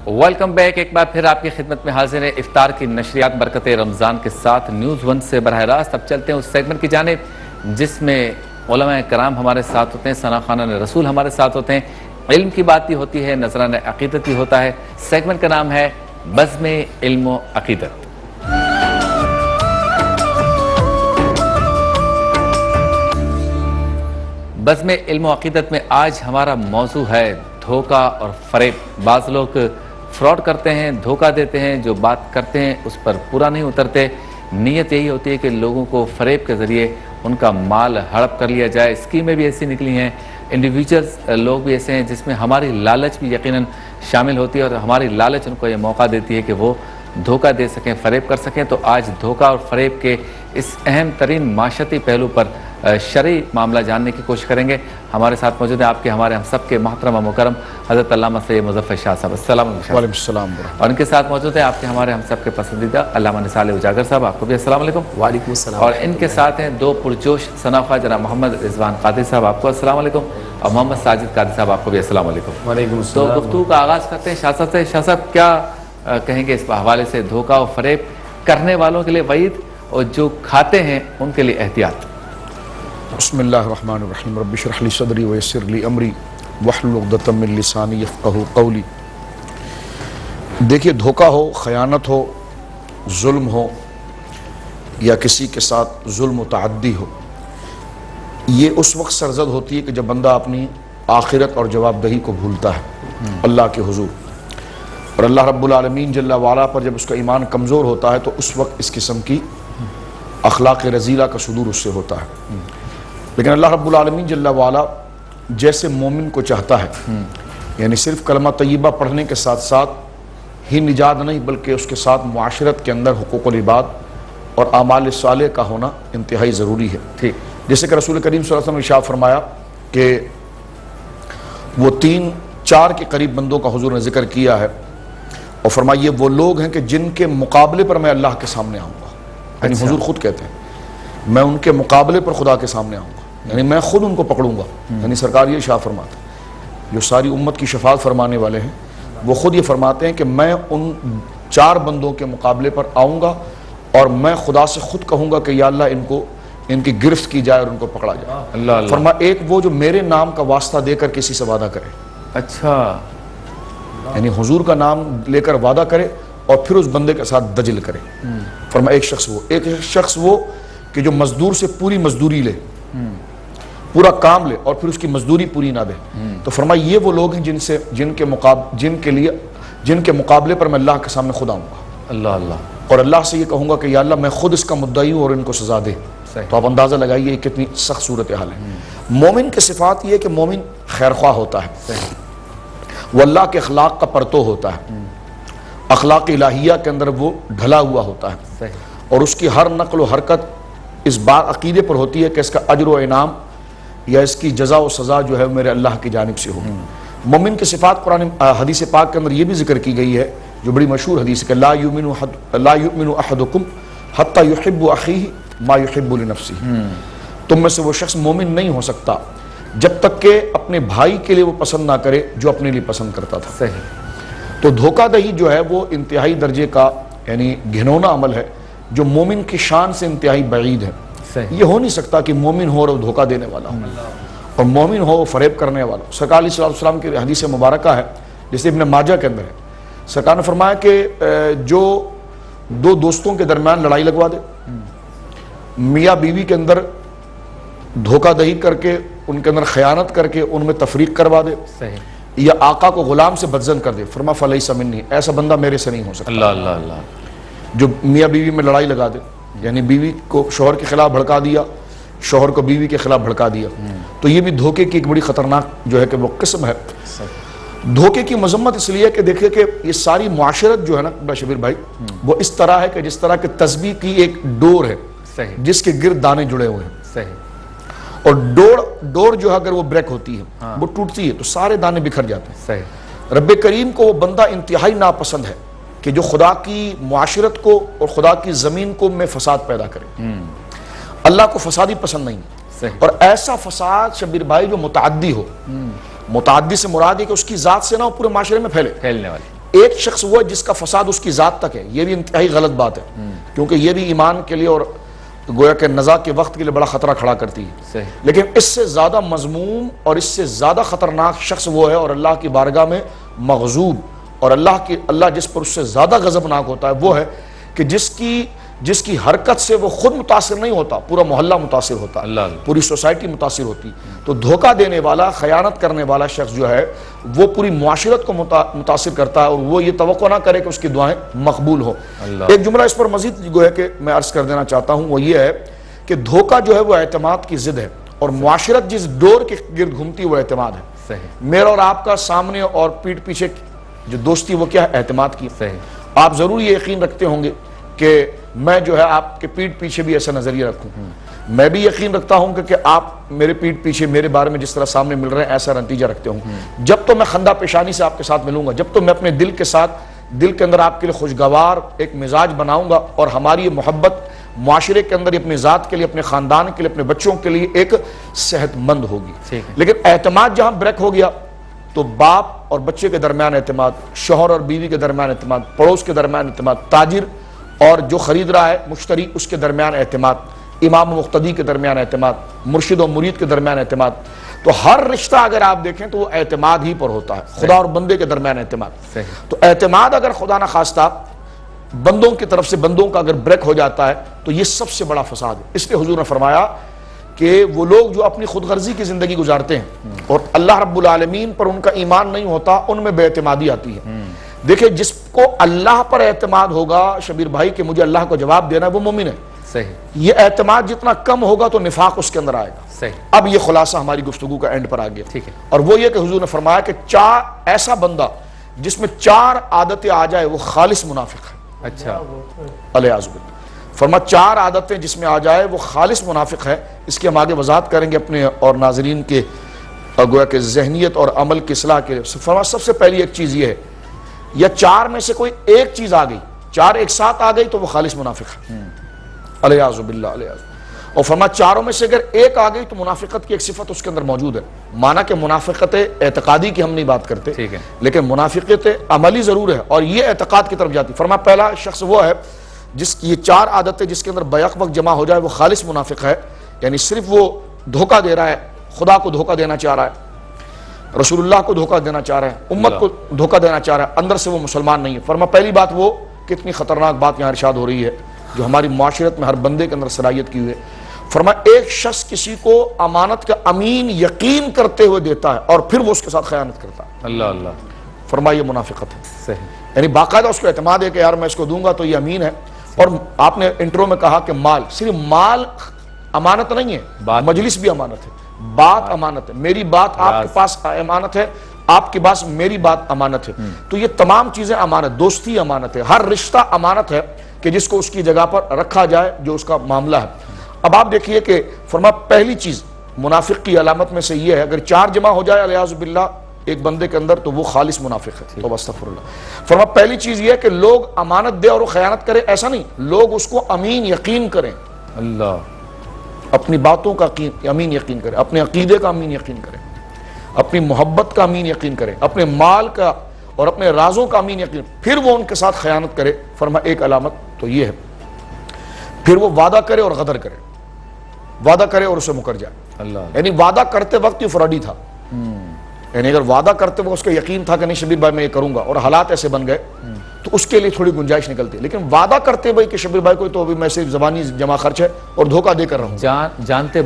Welcome back, ایک بار پھر آپ کی خدمت میں حاضر ہے افطار کی نشریات برکت رمضان کے ساتھ نیوز ون سے براہ راست۔ اب چلتے ہیں اس سیگمنٹ کی جانب جس میں علماء کرام ہمارے ساتھ ہوتے ہیں، ثنا خوانان رسول ہمارے ساتھ ہوتے ہیں، علم کی بات بھی ہوتی ہے، نذرانہ عقیدت بھی ہوتا ہے۔ سیگمنٹ کا نام ہے بزم علم و عقیدت۔ بزم علم و عقیدت میں آج ہمارا موضوع ہے دھوکہ اور فریب۔ بعض لوگ فراڈ کرتے ہیں، دھوکہ دیتے ہیں، جو بات کرتے ہیں اس پر پورا نہیں اترتے۔ نیت یہی ہوتی ہے کہ لوگوں کو فریب کے ذریعے ان کا مال ہڑپ کر لیا جائے۔ اسکیمیں بھی ایسی نکلی ہیں، انڈیویجولز لوگ بھی ایسے ہیں جس میں ہماری لالچ بھی یقیناً شامل ہوتی ہے، اور ہماری لالچ ان کو یہ موقع دیتی ہے کہ وہ دھوکہ دے سکیں، فریب کر سکیں۔ تو آج دھوکہ اور فریب کے اس اہم ترین معاشرتی پہلو پر شرعی معاملہ جاننے کی کوشش کریں گے۔ ہمارے ساتھ موجود ہیں آپ کے ہمارے ہم سب کے محترم و مکرم حضرت علامہ سید مظفر شاہ صاحب، السلام علیکم۔ وعلیکم السلام۔ اور ان کے ساتھ موجود ہیں آپ کے ہمارے ہم سب کے پسندیدہ علامہ نثار اجاگر صاحب، آپ کو بھی السلام علیکم۔ وعلیکم السلام۔ اور ان کے ساتھ ہیں دو پرجوش ثنا خواہ جناب محمد رضوان قادری صاحب، آپ کو السلام علیکم، اور محمد ساجد قادری صاحب، آپ کو بھی السلام علیکم۔ وعلیکم السلام۔ تو گفتگو کا آغاز کرتے ہیں شاہ صاحب سے۔ شاہ صاحب کیا کہیں گے اس حوالے سے، دھوکہ و فریب کرنے والوں کے لیے وعید اور جو کھاتے ہیں ان کے لیے احتیاط؟ بسم اللہ الرحمن الرحیم، رب اشرح لی صدری ویسر لی امری واحلل عقدۃ من لسانی یفقہوا قولی۔ دیکھیے، دھوکہ ہو، خیانت ہو، ظلم ہو، یا کسی کے ساتھ ظلم و تعدی ہو، یہ اس وقت سرزد ہوتی ہے کہ جب بندہ اپنی آخرت اور جواب دہی کو بھولتا ہے اللہ کے حضور، اور اللہ رب العالمین جل وعلا پر جب اس کا ایمان کمزور ہوتا ہے تو اس وقت اس قسم کی اخلاق رذیلہ کا صدور اس سے ہوتا ہے۔ لیکن اللہ رب العالمین جل وعلا جیسے مومن کو چاہتا ہے، یعنی صرف کلمہ طیبہ پڑھنے کے ساتھ ساتھ ہی نجات نہیں، بلکہ اس کے ساتھ معاشرت کے اندر حقوق العباد اور اعمال صالح کا ہونا انتہائی ضروری ہے۔ ٹھیک، جیسے کہ رسول کریم صلی اللہ علیہ وسلم نے ارشاد فرمایا کہ وہ 3-4 کے قریب بندوں کا حضور نے ذکر کیا ہے، اور فرمائیے وہ لوگ ہیں کہ جن کے مقابلے پر میں اللہ کے سامنے آؤں گا۔ یعنی حضور خود کہتے ہیں میں ان کے مقابلے پر خدا کے سامنے آؤں گا، یعنی میں خود ان کو پکڑوں گا۔ یعنی سرکار یہ ارشاد فرماتے ہیں، جو ساری امت کی شفاعت فرمانے والے ہیں، وہ خود یہ فرماتے ہیں کہ میں ان 4 بندوں کے مقابلے پر آؤں گا اور میں خدا سے خود کہوں گا کہ یا اللہ ان کی گرفت کی جائے اور ان کو پکڑا جائے۔ اللہ فرما ایک وہ جو میرے نام کا واسطہ دے کر کسی سے وعدہ کرے، اچھا، یعنی حضور کا نام لے کر وعدہ کرے اور پھر اس بندے کے ساتھ دجل کرے۔ فرما ایک شخص وہ کہ جو مزدور سے پوری مزدوری لے، پورا کام لے اور پھر اس کی مزدوری پوری نہ دے، تو فرما یہ وہ لوگ ہیں جن کے مقابلے پر میں اللہ کے سامنے خود آؤں گا، اللہ اللہ، اور اللہ سے یہ کہوں گا کہ یا اللہ میں خود اس کا مدعی ہوں اور ان کو سزا دے۔ تو آپ اندازہ لگائیے کتنی سخت صورتحال ہے۔ مومن کے صفات یہ ہے کہ مومن خیرخواہ ہوتا ہے، وہ اللہ کے اخلاق کا پرتو ہوتا ہے، اخلاق الہیہ کے اندر وہ ڈھلا ہوا ہوتا ہے، اور اس کی ہر نقل و حرکت اس بات عقیدے پر ہوتی ہے کہ اس کا اجر و انعام یا اس کی جزا و سزا جو ہے میرے اللہ کی جانب سے ہوگی۔ مومن کے صفات قرآن حدیث پاک کے اندر یہ بھی ذکر کی گئی ہے، جو بڑی مشہور حدیث ہے کہ لا یؤمن احدکم حتی یحب اخیہ ما یحب لنفسہ، تم میں سے وہ شخص مومن نہیں ہو سکتا جب تک کہ اپنے بھائی کے لیے وہ پسند نہ کرے جو اپنے لیے پسند کرتا تھا۔ صحیح۔ تو دھوکہ دہی جو ہے وہ انتہائی درجے کا یعنی گھنونا عمل ہے، جو مومن کی شان سے انتہائی بعید ہے۔ یہ ہو نہیں سکتا کہ مومن ہو اور وہ دھوکہ دینے والا ہو، اور مومن ہو وہ فریب کرنے والا ہو۔ سرکار علیہ السلام کی حدیث مبارکہ ہے جیسے ابن ماجہ کے اندر ہے، سرکار نے فرمایا کہ جو 2 دوستوں کے درمیان لڑائی لگوا دے، میاں بیوی کے اندر دھوکہ دہی کر کے، ان کے اندر خیانت کر کے ان میں تفریق کروا دے، یا آقا کو غلام سے بدزن کر دے، فرما فلیس منی، ایسا بندہ میرے سے نہیں ہو سکتا۔ اللہ اللہ اللہ، جو میاں بیوی میں لڑائی لگا دے، یعنی بیوی کو شوہر کے خلاف بھڑکا دیا، شوہر کو بیوی کے خلاف بھڑکا دیا، تو یہ بھی دھوکے کی ایک بڑی خطرناک جو ہے کہ وہ قسم ہے۔ دھوکے کی مذمت اس لیے کہ دیکھیں کہ یہ ساری معاشرت جو ہے نا شبیر بھائی، وہ اس طرح ہے کہ جس طرح کہ تسبیح کی ایک ڈور ہے جس کے گرد دانے جڑے ہوئے ہیں، اور ڈور جو ہے اگر وہ بریک ہوتی ہے، وہ ٹوٹتی ہے تو سارے دانے بکھر جاتے ہیں۔ رب کریم کو وہ بندہ انتہائی ناپسند ہے کہ جو خدا کی معاشرت کو اور خدا کی زمین کو میں فساد پیدا کرے۔ اللہ کو فسادی پسند نہیں، اور ایسا فساد شبیر بھائی جو متعدی ہو، متعدی سے مراد ہے کہ اس کی ذات سے نہ پورے معاشرے میں پھیلنے والی، ایک شخص وہ ہے جس کا فساد اس کی ذات تک ہے، یہ بھی انتہائی غلط بات ہے، کیونکہ یہ بھی ایمان کے لیے اور گویا کہ نزاع کے وقت کے لیے بڑا خطرہ کھڑا کرتی ہے۔ لیکن اس سے زیادہ مذموم اور اس سے زیادہ خطرناک شخص وہ ہے اور اللہ کی بارگاہ میں مغضوب، اور اللہ جس پر اس سے زیادہ غضبناک ہوتا ہے وہ ہے کہ جس کی حرکت سے وہ خود متاثر نہیں ہوتا، پورا محلہ متاثر ہوتا، پوری سوسائٹی متاثر ہوتی۔ تو دھوکہ دینے والا، خیانت کرنے والا شخص جو ہے وہ پوری معاشرت کو متاثر کرتا ہے، اور وہ یہ توقع نہ کرے کہ اس کی دعائیں مقبول ہوں۔ ایک جملہ اس پر مزید جو ہے کہ میں عرض کر دینا چاہتا ہوں، وہ یہ ہے کہ دھوکہ جو ہے وہ اعتماد کی ضد ہے، اور معاشرت جس ڈور کے گرد گھومتی وہ اعتماد ہے۔ میرا اور آپ کا سامنے اور پیٹھ پیچھے جو دوستی وہ کیا ہے؟ اعتماد کی۔ آپ ضرور یہ یقین رکھتے ہوں گے کہ میں جو ہے آپ کے پیٹھ پیچھے بھی ایسا نظریہ رکھوں، میں بھی یقین رکھتا ہوں کہ آپ میرے پیٹھ پیچھے میرے بارے میں جس طرح سامنے مل رہے ہیں ایسا نتیجہ رکھتے ہوں۔ جب تو میں خندہ پیشانی سے آپ کے ساتھ ملوں گا، جب تو میں اپنے دل کے ساتھ، دل کے اندر آپ کے لیے خوشگوار ایک مزاج بناؤں گا، اور ہماری یہ محبت معاشرے کے اندر اپنی ذات کے لیے، اپنے خاندان کے لیے، اپنے بچوں کے لیے ایک صحت مند ہوگی۔ لیکن اعتماد جہاں بریک ہو گیا تو باپ اور بچے کے درمیان اعتماد، شوہر اور بیوی کے درمیان اعتماد، پڑوس کے درمیان اعتماد، تاجر اور جو خرید رہا ہے مشتری اس کے درمیان اعتماد، امام و مقتدی کے درمیان اعتماد، مرشد و مرید کے درمیان اعتماد۔ تو ہر رشتہ اگر آپ دیکھیں تو وہ اعتماد ہی پر ہوتا ہے، خدا اور بندے کے درمیان اعتماد۔ تو اعتماد اگر خدا نہ خواستہ بندوں کی طرف سے بندوں کا اگر بریک ہو جاتا ہے تو یہ سب سے بڑا فساد ہے۔ اس لیے حضور نے فرمایا کہ وہ لوگ جو اپنی خود غرضی کی زندگی گزارتے ہیں اور اللہ رب العالمین پر ان کا ایمان نہیں ہوتا، ان میں بے اعتمادی آتی ہے۔ دیکھیں جس کو اللہ پر اعتماد ہوگا شبیر بھائی کہ مجھے اللہ کو جواب دینا ہے، وہ مومن ہے۔ یہ اعتماد جتنا کم ہوگا تو نفاق اس کے اندر آئے گا۔ اب یہ خلاصہ ہماری گفتگو کا اینڈ پر آ گیا، اور وہ یہ کہ حضور نے فرمایا کہ ایسا بندہ جس میں 4 عادتیں آ جائے وہ خالص منافق ہے۔ اچھا، علیہ فرما 4 عادتیں جس میں آ جائے وہ خالص منافق ہے۔ اس کی ہم آگے وضاحت کریں گے اپنے اور ناظرین کے گویا کہ ذہنیت اور عمل کی اصلاح کے لیے۔ فرما سب سے پہلی ایک چیز یہ ہے، یا 4 میں سے کوئی ایک چیز آ گئی، 4 ایک ساتھ آ گئی تو وہ خالص منافق ہے، علیہ باللہ علیہ۔ اور فرما 4 میں سے اگر ایک آ گئی تو منافقت کی ایک صفت اس کے اندر موجود ہے۔ مانا کہ منافقت اعتقادی کی ہم نہیں بات کرتے، لیکن منافقت عملی ضرور ہے، اور یہ اعتقاد کی طرف جاتی۔ فرما پہلا شخص وہ ہے جس کی یہ 4 عادتیں جس کے اندر بیک وقت جمع ہو جائے وہ خالص منافق ہے، یعنی صرف وہ دھوکہ دے رہا ہے، خدا کو دھوکہ دینا چاہ رہا ہے، رسول اللہ کو دھوکہ دینا چاہ رہا ہے، امت کو دھوکہ دینا چاہ رہا ہے، اندر سے وہ مسلمان نہیں ہے۔ فرما پہلی بات وہ کتنی خطرناک بات یہاں ارشاد ہو رہی ہے جو ہماری معاشرت میں ہر بندے کے اندر صلاحیت کی ہوئی ہے۔ فرما ایک شخص کسی کو امانت کا امین یقین کرتے ہوئے دیتا ہے اور پھر وہ اس کے ساتھ خیانت کرتا ہے، اللہ اللہ، فرما یہ منافقت ہے۔ یعنی باقاعدہ اس کو اعتماد ہے کہ یار میں اس کو دوں گا تو یہ امین ہے، اور آپ نے انٹرو میں کہا کہ مال، صرف مال امانت نہیں ہے، مجلس بھی امانت ہے، بات امانت ہے، میری بات آپ کے پاس امانت ہے، آپ کے پاس میری بات امانت ہے۔ تو یہ تمام چیزیں امانت، دوستی امانت ہے، ہر رشتہ امانت ہے کہ جس کو اس کی جگہ پر رکھا جائے جو اس کا معاملہ ہے۔ اب آپ دیکھیے کہ فرما پہلی چیز منافق کی علامت میں سے یہ ہے، اگر 4 جمع ہو جائے علیہ باللہ ایک بندے کے اندر تو وہ خالص منافق ہے، تو استغفر اللہ۔ فرما پہلی چیز یہ ہے کہ لوگ امانت دے اور وہ خیانت کرے، ایسا نہیں، لوگ اس کو امین یقین کریں، اللہ، اپنی باتوں کا امین یقین کریں، اپنے عقیدے کا امین یقین کریں، اپنی محبت کا امین یقین کریں، اپنے مال کا اور اپنے رازوں کا امین یقین، پھر وہ ان کے ساتھ خیانت کرے۔ فرما ایک علامت تو یہ ہے، پھر وہ وعدہ کرے اور غدر کرے، وعدہ کرے اور اسے مکر جائے، اللہ، یعنی وعدہ کرتے وقت یہ فراڈی تھا، یعنی اگر وعدہ کرتے وقت اس کا یقین تھا کہ نہیں شبیر بھائی میں یہ کروں گا اور حالات ایسے بن گئے تو اس کے لیے تھوڑی گنجائش نکلتی ہے، لیکن وعدہ کرتے بھائی کہ شبیر بھائی کو تو ابھی میں صرف زبانی جمع خرچ ہے اور دھوکہ دے کر رہا ہوں، جانتے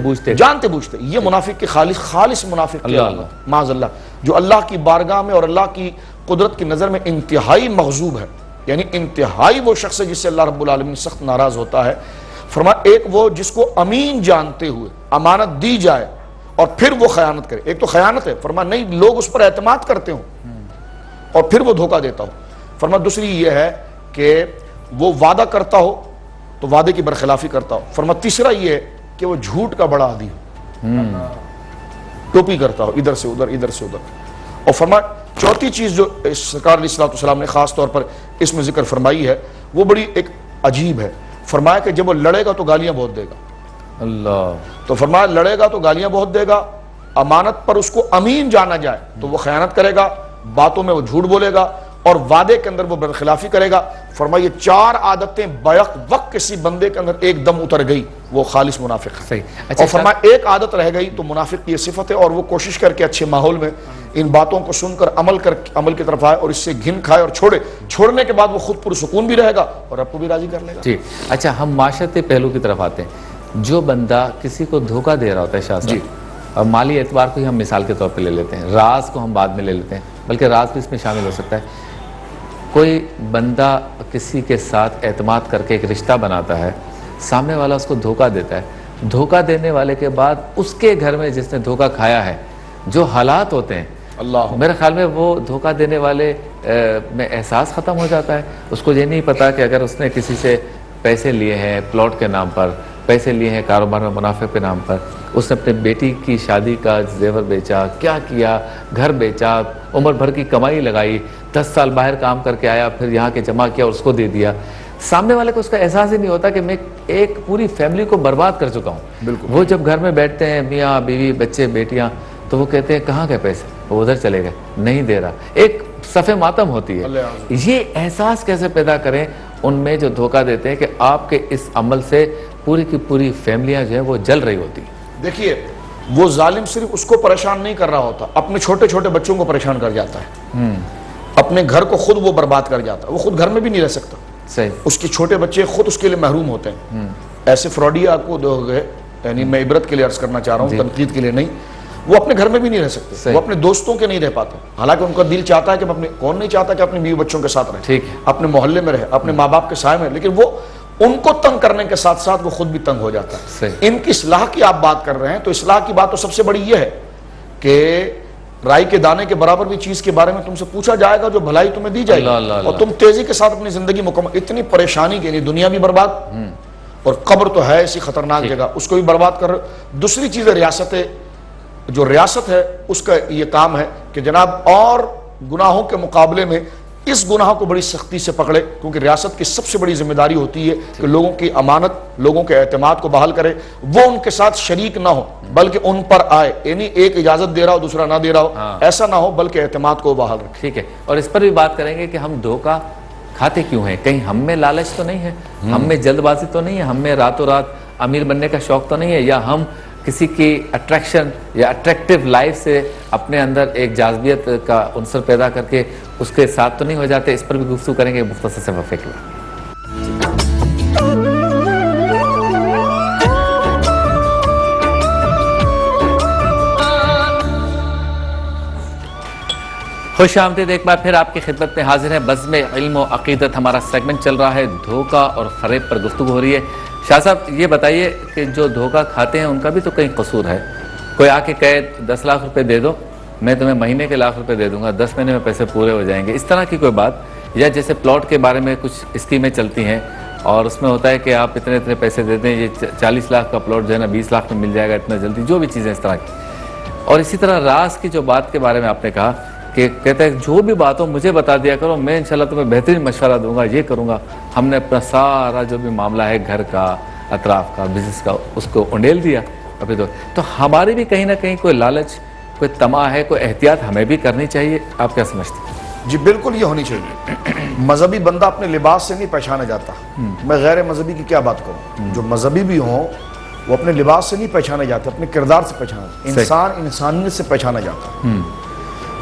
بوجھتے، یہ منافق کی خالص منافق کی علامت، معاذ اللہ، جو اللہ کی بارگاہ میں اور اللہ کی قدرت کی نظر میں انتہائی مغضوب ہے، یعنی انتہائی وہ شخص ہے جس سے اللہ رب العالمین سخت ناراض ہوتا ہے۔ فرما ایک وہ جس کو امین جانتے ہوئے امانت دی جائے اور پھر وہ خیانت کرے، ایک تو خیانت ہے، فرما نہیں لوگ اس پر اعتماد کرتے ہوں اور پھر وہ دھوکہ دیتا ہو۔ فرما دوسری یہ ہے کہ وہ وعدہ کرتا ہو تو وعدے کی برخلافی کرتا ہو۔ فرما تیسرا یہ ہے کہ وہ جھوٹ کا بڑا عادی ہو، ٹوپی کرتا ہو ادھر سے ادھر ادھر سے ادھر۔ اور فرما چوتھی چیز جو سرکار علیہ السلام نے خاص طور پر اس میں ذکر فرمائی ہے وہ بڑی ایک عجیب ہے۔ فرمایا کہ جب وہ لڑے گا تو گالیاں بہت دے گا، اللہ، تو فرمایا لڑے گا تو گالیاں بہت دے گا، امانت پر اس کو امین جانا جائے تو وہ خیانت کرے گا، باتوں میں وہ جھوٹ بولے گا، اور وعدے کے اندر وہ برخلافی کرے گا. فرمایا یہ 4 عادتیں بیک وقت کسی بندے کے اندر ایک دم اتر گئی وہ خالص منافق ہے. اور فرمایا ایک عادت رہ گئی تو منافق کی یہ صفت ہے, اور وہ کوشش کر کے اچھے ماحول میں ان باتوں کو سن کر عمل کی طرف آئے اور اس سے گھن کھائے اور چھوڑنے کے بعد وہ خود پرسکون بھی رہے گا اور رب کو بھی راضی کر لے گا. جی اچھا, ہم معاشرتی پہلو کی طرف آتے ہیں. جو بندہ کسی کو دھوکہ دے رہا ہوتا ہے شاہ صاحب, اور مالی اعتبار کو ہی ہم مثال کے طور پہ لے لیتے ہیں, راز کو ہم بعد میں لے لیتے ہیں, بلکہ راز بھی اس میں شامل ہو سکتا ہے. کوئی بندہ کسی کے ساتھ اعتماد کر کے ایک رشتہ بناتا ہے, سامنے والا اس کو دھوکہ دیتا ہے, دھوکہ دینے والے کے بعد اس کے گھر میں جس نے دھوکہ کھایا ہے جو حالات ہوتے ہیں, میرے خیال میں وہ دھوکہ دینے والے میں احساس ختم ہو جاتا ہے. اس کو یہ نہیں پتا کہ اگر اس نے کسی سے پیسے لیے ہیں پلاٹ کے نام پر, پیسے لیے ہیں کاروبار میں منافع کے نام پر, اس نے اپنے بیٹی کی شادی کا زیور بیچا, کیا کیا, گھر بیچا, عمر بھر کی کمائی لگائی, 10 سال باہر کام کر کے آیا, پھر یہاں کے جمع کیا اور اس کو دے دیا. سامنے والے کو اس کا احساس ہی نہیں ہوتا کہ میں ایک پوری فیملی کو برباد کر چکا ہوں. بالکل. وہ جب گھر میں بیٹھتے ہیں میاں بیوی بچے بیٹیاں, تو وہ کہتے ہیں کہاں گئے پیسے, وہ ادھر چلے گئے, نہیں دے رہا. ایک صف ماتم ہوتی ہے. یہ احساس کیسے پیدا کریں ان میں جو دھوکہ دیتے ہیں کہ آپ کے اس عمل سے پوری کی پوری فیملیاں جو ہیں وہ جل رہی ہوتی ہیں. دیکھیے وہ ظالم صرف اس کو پریشان نہیں کر رہا ہوتا, اپنے چھوٹے چھوٹے بچوں کو پریشان کر جاتا ہے, اپنے گھر کو خود وہ برباد کر جاتا ہے. وہ خود گھر میں بھی نہیں رہ سکتا, صحیح, اس کے چھوٹے بچے خود اس کے لیے محروم ہوتے ہیں. ایسے فراڈیا کو دو گئے, یعنی میں عبرت کے لیے عرض کرنا چاہ رہا ہوں, تنقید کے لیے نہیں. وہ اپنے گھر میں بھی نہیں رہ سکتے, وہ اپنے دوستوں کے نہیں رہ پاتے, حالانکہ ان کا دل چاہتا ہے کہ کون نہیں چاہتا کہ اپنے بیوی بچوں کے ساتھ رہے, اپنے محلے میں رہے, اپنے ماں باپ کے سائے میں, لیکن وہ ان کو تنگ کرنے کے ساتھ ساتھ وہ خود بھی تنگ ہو جاتا ہے. ان کی اصلاح کی آپ بات کر رہے ہیں, تو اصلاح کی بات تو سب سے بڑی یہ ہے کہ رائی کے دانے کے برابر بھی چیز کے بارے میں تم سے پوچھا جائے گا جو بھلائی تمہیں دی جائے گی, اور تم تیزی کے ساتھ اپنی زندگی مکمل, اتنی پریشانی کے لیے دنیا بھی برباد اور قبر تو ہے ایسی خطرناک جگہ, اس کو بھی برباد کر. دوسری چیز ہے جو ریاست ہے اس کا یہ کام ہے کہ جناب اور گناہوں کے مقابلے میں اس گناہ کو بڑی سختی سے پکڑے, کیونکہ ریاست کی سب سے بڑی ذمہ داری ہوتی ہے کہ لوگوں کی امانت, لوگوں کے اعتماد کو بحال کرے. وہ ان کے ساتھ شریک نہ ہو بلکہ ان پر آئے, یعنی ایک اجازت دے رہا ہو دوسرا نہ دے رہا ہو, ایسا نہ ہو, بلکہ اعتماد کو بحال رکھے. ٹھیک ہے, اور اس پر بھی بات کریں گے کہ ہم دھوکہ کھاتے کیوں ہیں. کہیں ہم میں لالچ تو نہیں ہے, ہم میں جلد بازی تو نہیں ہے, ہم میں راتوں رات امیر بننے کا شوق تو نہیں ہے, یا ہم کسی کی اٹریکشن یا اٹریکٹیو لائف سے اپنے اندر ایک جاذبیت کا عنصر پیدا کر کے اس کے ساتھ تو نہیں ہو جاتے. اس پر بھی گفتگو کریں گے مختصر سے وقفے کے بعد. خوش آمدید, ایک بار پھر آپ کی خدمت میں حاضر ہیں. بزم علم و عقیدت ہمارا سیگمنٹ چل رہا ہے, دھوکہ اور فریب پر گفتگو ہو رہی ہے. شاہ صاحب یہ بتائیے کہ جو دھوکہ کھاتے ہیں ان کا بھی تو کہیں قصور ہے. کوئی آ کے کہے 10 لاکھ روپے دے دو, میں تمہیں مہینے کے لاکھ روپے دے دوں گا, 10 مہینے میں پیسے پورے ہو جائیں گے, اس طرح کی کوئی بات. یا جیسے پلاٹ کے بارے میں کچھ اسکیمیں چلتی ہیں اور اس میں ہوتا ہے کہ آپ اتنے پیسے دے دیں, یہ 40 لاکھ کا پلاٹ جو ہے نا 20 لاکھ میں مل جائے گا اتنا جلدی, جو بھی چیزیں اس طرح کی. اور اسی طرح راز کی جو بات کے بارے میں آپ نے کہا کہ کہتا ہے جو بھی بات ہو مجھے بتا دیا کرو, میں انشاءاللہ تمہیں بہترین مشورہ دوں گا, یہ کروں گا. ہم نے اپنا سارا جو بھی معاملہ ہے گھر کا, اطراف کا, بزنس کا, اس کو انڈیل دیا ابھی تو ہماری بھی کہیں نہ کہیں کوئی لالچ, کوئی طمع ہے, کوئی احتیاط ہمیں بھی کرنی چاہیے. آپ کیا سمجھتے ہیں؟ جی بالکل یہ ہونی چاہیے. مذہبی بندہ اپنے لباس سے نہیں پہچانا جاتا. میں غیر مذہبی کی کیا بات کروں, جو مذہبی بھی ہوں وہ اپنے لباس سے نہیں پہچانے جاتے, اپنے کردار سے پہچانا جاتا. انسان انسانیت سے پہچانا جاتا.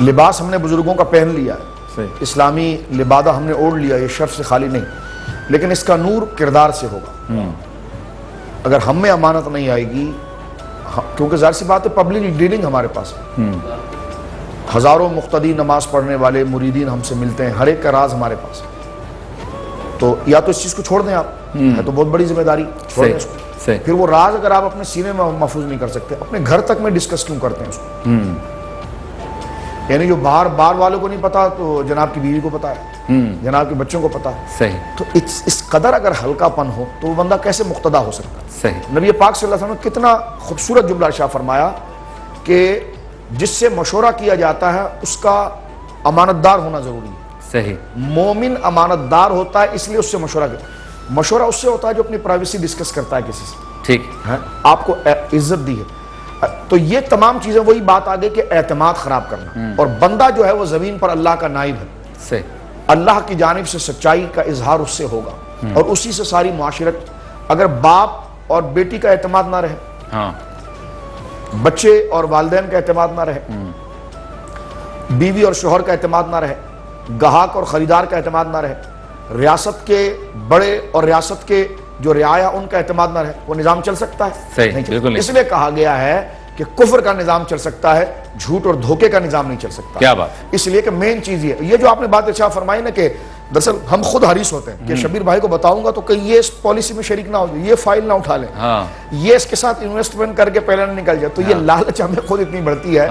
لباس ہم نے بزرگوں کا پہن لیا ہے, اسلامی لبادہ ہم نے اوڑھ لیا, یہ شرف سے خالی نہیں, لیکن اس کا نور کردار سے ہوگا. اگر ہم میں امانت نہیں آئے گی, کیونکہ ظاہر سی بات ہے پبلک ڈیلنگ ہمارے پاس ہے, ہزاروں مقتدی نماز پڑھنے والے مریدین ہم سے ملتے ہیں, ہر ایک کا راز ہمارے پاس ہے. تو یا تو اس چیز کو چھوڑ دیں آپ, ہے تو بہت بڑی ذمہ داری, چھوڑ دیں اس کو. پھر وہ راز اگر آپ اپنے سینے میں محفوظ نہیں کر سکتے, اپنے گھر تک میں ڈسکس کیوں کرتے ہیں اس کو. یعنی جو باہر والوں کو نہیں پتا تو جناب کی بیوی کو پتا ہے, جناب کے بچوں کو پتا ہے. صحیح. تو اس قدر اگر ہلکا پن ہو تو وہ بندہ کیسے مقتدا ہو سکتا ہے. صحیح. نبی پاک صلی اللہ علیہ وسلم نے کتنا خوبصورت جملہ ارشاد فرمایا کہ جس سے مشورہ کیا جاتا ہے اس کا امانت دار ہونا ضروری ہے. صحیح. مومن امانت دار ہوتا ہے, اس لیے اس سے مشورہ کرتا ہے. مشورہ اس سے ہوتا ہے جو اپنی پرائیویسی ڈسکس کرتا ہے کسی سے. ٹھیک ہے, آپ کو عزت دی ہے. تو یہ تمام چیزیں وہی بات آگے کہ اعتماد خراب کرنا, اور بندہ جو ہے وہ زمین پر اللہ کا نائب ہے. صحیح. اللہ کی جانب سے سچائی کا اظہار اس سے ہوگا، اور اسی سے ساری معاشرت. اگر باپ اور بیٹی کا اعتماد نہ رہے، بچے اور والدین کا اعتماد نہ رہے، بیوی اور شوہر کا اعتماد نہ رہے، گاہک اور خریدار کا اعتماد نہ رہے، ریاست کے بڑے اور ریاست کے جو رعایا ان کا اعتماد نہ رہے، وہ نظام چل سکتا ہے؟ نہیں چل سکتا. اس لیے کہا گیا ہے کہ کفر کا نظام چل سکتا ہے، جھوٹ اور دھوکے کا نظام نہیں چل سکتا. کیا بات؟ اس لیے کہ مین چیز یہ جو آپ نے بات اچھا فرمائی نا کہ دراصل ہم خود حریص ہوتے ہیں کہ شبیر بھائی کو بتاؤں گا تو کہیں یہ اس پالیسی میں شریک نہ ہو جائے، یہ فائل نہ اٹھا لیں، یہ اس کے ساتھ انویسٹمنٹ کر کے پہلے نہ نکل جائے. تو یہ لالچ ہمیں خود اتنی بڑھتی ہے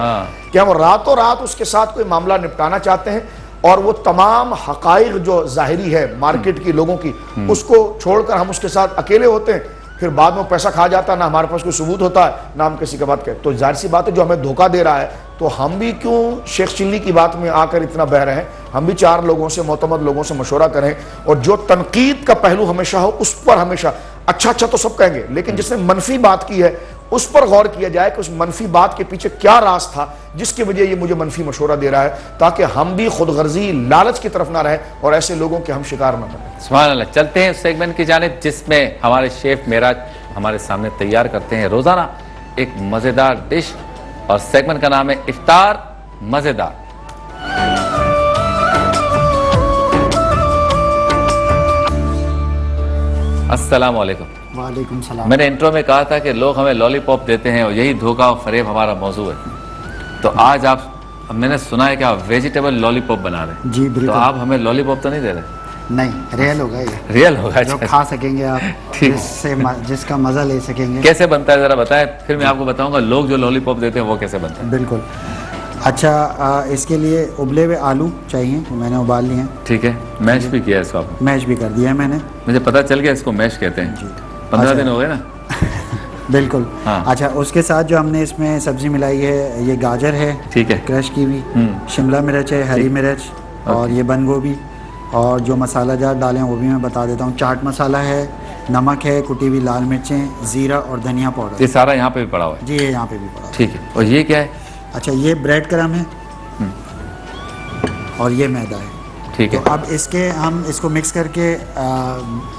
کہ ہم راتوں رات اس کے ساتھ کوئی معاملہ نپٹانا چاہتے ہیں، اور وہ تمام حقائق جو ظاہری ہے مارکیٹ کی لوگوں کی، اس کو چھوڑ کر ہم اس کے ساتھ اکیلے ہوتے ہیں. پھر بعد میں پیسہ کھا جاتا ہے، نہ ہمارے پاس کوئی ثبوت ہوتا ہے، نہ ہم کسی کا بات کہتے. تو ظاہر سی بات ہے جو ہمیں دھوکہ دے رہا ہے، تو ہم بھی کیوں شیخ چلی کی بات میں آ کر اتنا بہ رہے ہیں؟ ہم بھی 4 لوگوں سے، معتمد لوگوں سے مشورہ کریں، اور جو تنقید کا پہلو ہمیشہ ہو اس پر ہمیشہ اچھا تو سب کہیں گے، لیکن جس نے منفی بات کی ہے اس پر غور کیا جائے کہ اس منفی بات کے پیچھے کیا راز تھا جس کی وجہ یہ مجھے منفی مشورہ دے رہا ہے، تاکہ ہم بھی خود غرضی لالچ کی طرف نہ رہیں اور ایسے لوگوں کے ہم شکار نہ بنیں. سبحان اللہ. چلتے ہیں اس سیگمنٹ کی جانب جس میں ہمارے شیف معراج ہمارے سامنے تیار کرتے ہیں روزانہ ایک مزیدار ڈش، اور سیگمنٹ کا نام ہے افطار مزیدار. السلام علیکم. وعلیکم السلام. میں نے انٹرو میں کہا تھا کہ لوگ ہمیں لالی پاپ دیتے ہیں اور یہی دھوکہ و فریب ہمارا موضوع ہے. تو آج میں نے سنا ہے کہ آپ ویجیٹیبل لالی پاپ بنا رہے ہیں. جی بالکل. تو آپ ہمیں لالی پاپ تو نہیں دے رہے؟ نہیں، ریئل ہوگا یہ. ریئل ہوگا جو کھا سکیں گے آپ، جس کا مزہ لے سکیں گے. کیسے بنتا ہے ذرا بتائیں، پھر میں آپ کو بتاؤں گا لوگ جو لالی پاپ دیتے ہیں وہ کیسے بنتا ہے. بالکل. اچھا، اس کے لیے ابلے ہوئے آلو چاہیے، میں نے ابال لیے ہیں. ٹھیک ہے. میش بھی کیا ہے اس کو آپ؟ میش بھی کر دیا ہے میں نے. مجھے پتا چل گیا اس کو میش کہتے ہیں. 15 دن ہو گئے نا. بالکل. اچھا، اس کے ساتھ جو ہم نے اس میں سبزی ملائی ہے، یہ گاجر ہے، ٹھیک ہے، کریش کی ہوئی، شملہ مرچ ہے، ہری مرچ، اور یہ بند گوبھی، اور جو مسالہ جات ڈالے ہیں وہ بھی میں بتا دیتا ہوں. چاٹ مسالہ ہے، نمک ہے، کٹی ہوئی لال مرچیں، زیرہ اور دھنیا پاؤڈر. یہ سارا یہاں پہ بھی پڑا ہوا ہے؟ جی یہ یہاں پہ بھی پڑا ہوا ہے. ٹھیک ہے. اور یہ کیا ہے؟ اچھا، یہ بریڈ کرم ہے اور یہ میدا ہے. ٹھیک ہے. اب ہم اس کو مکس کر کے